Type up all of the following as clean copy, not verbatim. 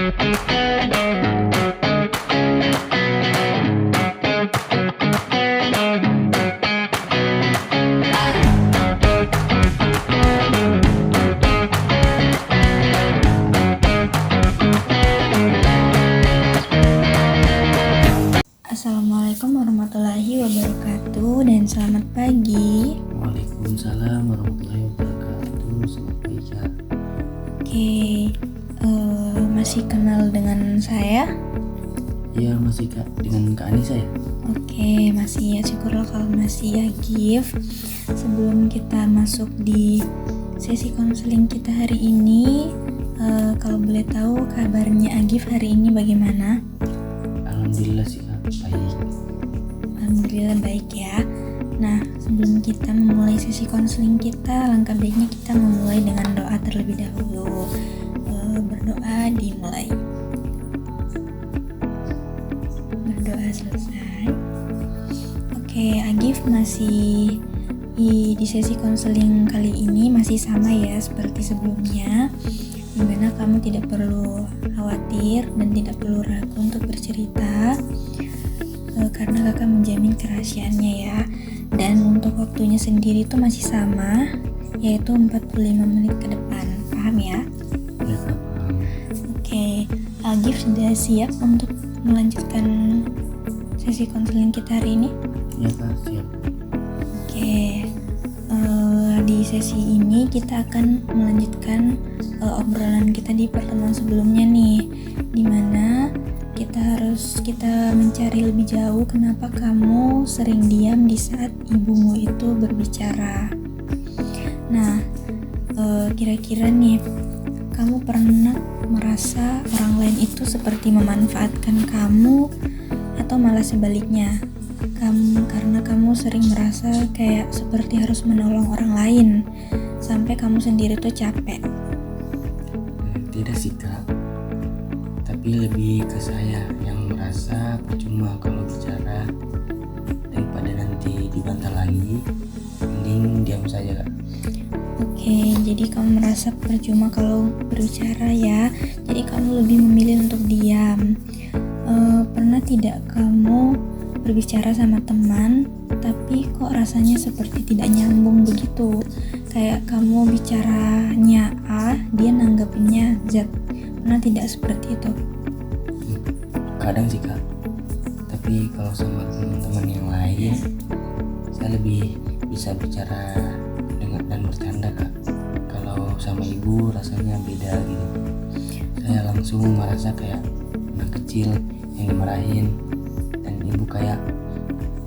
Assalamualaikum warahmatullahi wabarakatuh dan selamat pagi. Waalaikumsalam warahmatullahi wabarakatuh. Selamat pagi Kak. Oke, masih kenal dengan saya? Iya masih Kak, dengan Kak Anissa ya? Oke, masih ya, syukurlah kalau masih ya Gif. Sebelum kita masuk di sesi konseling kita hari ini, kalau boleh tahu kabarnya Agif hari ini bagaimana? Alhamdulillah sih Kak, baik. Alhamdulillah baik ya. Nah, sebelum kita memulai sesi konseling kita, langkah baiknya kita memulai dengan doa terlebih dahulu. Berdoa dimulai. Berdoa selesai. Oke, Agif masih di sesi konseling kali ini masih sama ya seperti sebelumnya, dimana kamu tidak perlu khawatir dan tidak perlu ragu untuk bercerita, karena kakak menjamin kerahasiaannya ya. Dan untuk waktunya sendiri itu masih sama, yaitu 45 menit ke depan. Paham ya? Ya Kak, paham. Oke, Agif sudah siap untuk melanjutkan sesi konseling kita hari ini? Ya Kak, siap. Oke, di sesi ini kita akan melanjutkan obrolan kita di pertemuan sebelumnya nih, dimana kita mencari lebih jauh kenapa kamu sering diam di saat ibumu itu berbicara. Nah, kira-kira nih, kamu pernah merasa orang lain itu seperti memanfaatkan kamu atau malah sebaliknya? Karena kamu sering merasa kayak seperti harus menolong orang lain sampai kamu sendiri tuh capek. Tidak sih Kak, tapi lebih ke saya yang merasa percuma kalau bicara, daripada nanti dibantah lagi, mending diam saja Kak. Oke, jadi kamu merasa percuma kalau berbicara ya, jadi kamu lebih memilih untuk diam. Pernah tidak kamu berbicara sama teman tapi kok rasanya seperti tidak nyambung begitu, kayak kamu bicaranya A, dia nanggapinnya Z? Pernah tidak seperti itu? Kadang sih Kak, tapi kalau sama teman-teman yang lain saya lebih bisa bicara dengan dan bercanda Kak. Kalau sama ibu rasanya beda gitu, saya langsung merasa kayak anak kecil yang dimarahin, dan ibu kayak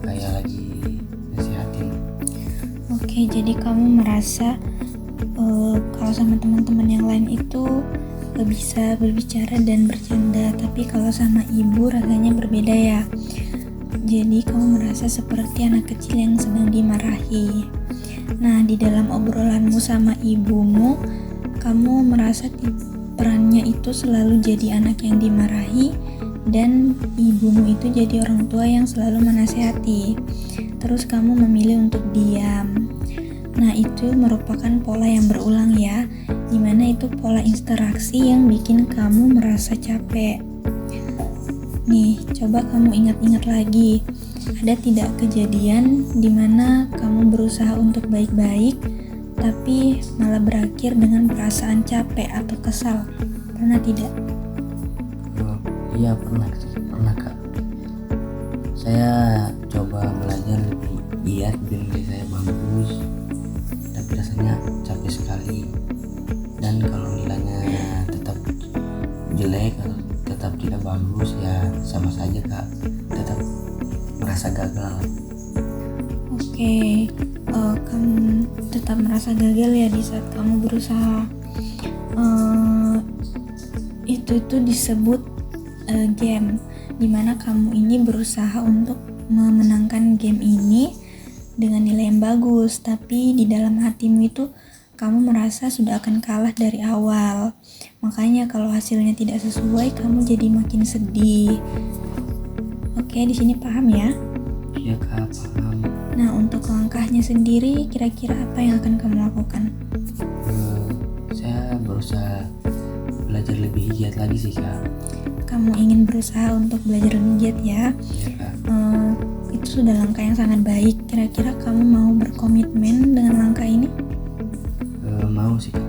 lagi nasihatin. Oke, jadi kamu merasa kalau sama teman-teman yang lain itu bisa berbicara dan bercanda, tapi kalau sama ibu rasanya berbeda ya. Jadi kamu merasa seperti anak kecil yang sedang dimarahi. Nah, di dalam obrolanmu sama ibumu, kamu merasa perannya itu selalu jadi anak yang dimarahi dan ibumu itu jadi orang tua yang selalu menasihati. Terus kamu memilih untuk diam. Nah, itu merupakan pola yang berulang ya, dimana itu pola interaksi yang bikin kamu merasa capek. Nih, coba kamu ingat-ingat lagi, ada tidak kejadian dimana kamu berusaha untuk baik-baik tapi malah berakhir dengan perasaan capek atau kesal? Pernah tidak? Iya pernah Kak. Saya coba belajar lebih giat biar nilai saya bagus, tapi rasanya capek sekali. Dan kalau nilainya tetap jelek atau tetap tidak bagus, ya sama saja Kak, tetap merasa gagal. Oke, kamu tetap merasa gagal ya di saat kamu berusaha. Itu disebut game, dimana kamu ini berusaha untuk memenangkan game ini dengan nilai yang bagus, tapi di dalam hatimu itu kamu merasa sudah akan kalah dari awal. Makanya kalau hasilnya tidak sesuai, kamu jadi makin sedih. Oke, di sini paham ya? Iya Kak, paham. Nah, untuk langkahnya sendiri, kira-kira apa yang akan kamu lakukan? Saya berusaha belajar lebih giat lagi sih kak. Kamu ingin berusaha untuk belajar lebih giat ya. Iya kak. Itu sudah langkah yang sangat baik. Kira-kira kamu mau berkomitmen dengan langkah ini? Mau sih kak.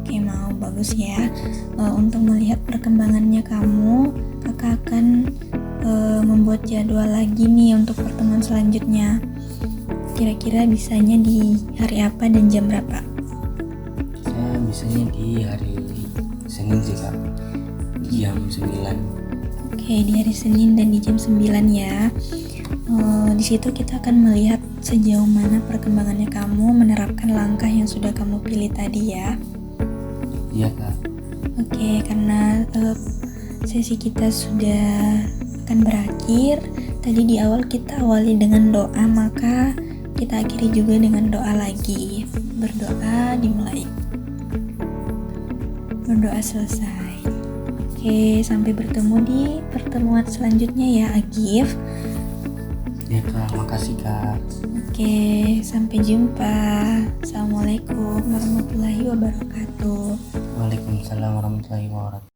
Oke, mau, bagus ya. Untuk melihat perkembangannya kamu, kakak akan membuat jadwal lagi nih untuk pertemuan selanjutnya. Kira-kira bisanya di hari apa dan jam berapa? Saya bisanya di hari Senin sih kak, jam 9. Oke, di hari Senin dan di jam 9 ya. Di situ kita akan melihat sejauh mana perkembangannya kamu menerapkan langkah yang sudah kamu pilih tadi ya. Iya kak. Oke, karena sesi kita sudah akan berakhir. Tadi di awal kita awali dengan doa, maka kita akhiri juga dengan doa lagi. Berdoa dimulai. Berdoa selesai. Oke, sampai bertemu di pertemuan selanjutnya ya Agif. Ya kak, makasih kak. Oke, sampai jumpa. Assalamualaikum warahmatullahi wabarakatuh. Waalaikumsalam warahmatullahi wabarakatuh.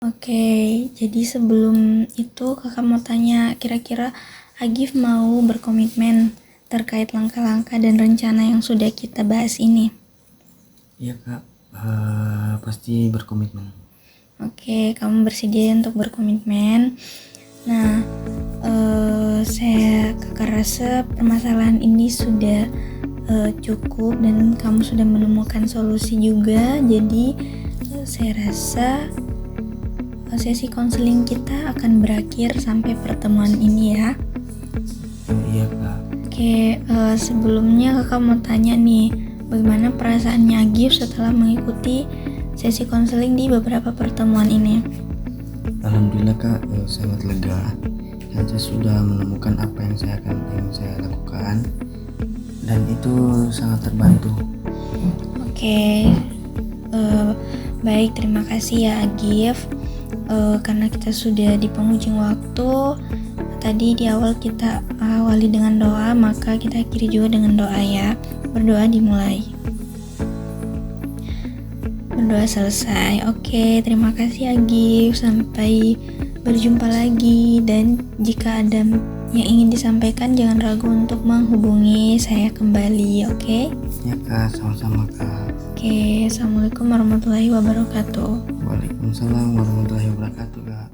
Oke, jadi sebelum itu kakak mau tanya, kira-kira Agif mau berkomitmen terkait langkah-langkah dan rencana yang sudah kita bahas ini? Iya kak, pasti berkomitmen. Oke, kamu bersedia untuk berkomitmen. Nah, kakak rasa permasalahan ini sudah cukup dan kamu sudah menemukan solusi juga. Jadi saya rasa sesi konseling kita akan berakhir sampai pertemuan ini ya. Iya kak. Oke, sebelumnya kakak mau tanya nih, bagaimana perasaannya Agif setelah mengikuti sesi konseling di beberapa pertemuan ini? Alhamdulillah kak, sangat lega. Saya sudah menemukan apa yang ingin saya lakukan, dan itu sangat terbantu. Oke, baik, terima kasih ya Agif. Karena kita sudah di penghujung waktu, tadi di awal kita awali dengan doa, maka kita akhiri juga dengan doa ya. Berdoa dimulai. Berdoa selesai. Oke, terima kasih Agif. Sampai berjumpa lagi, dan jika ada yang ingin disampaikan jangan ragu untuk menghubungi saya kembali, oke? Ya kak, sama-sama kak. Oke, assalamualaikum warahmatullahi wabarakatuh. Waalaikumsalam warahmatullahi wabarakatuh kak.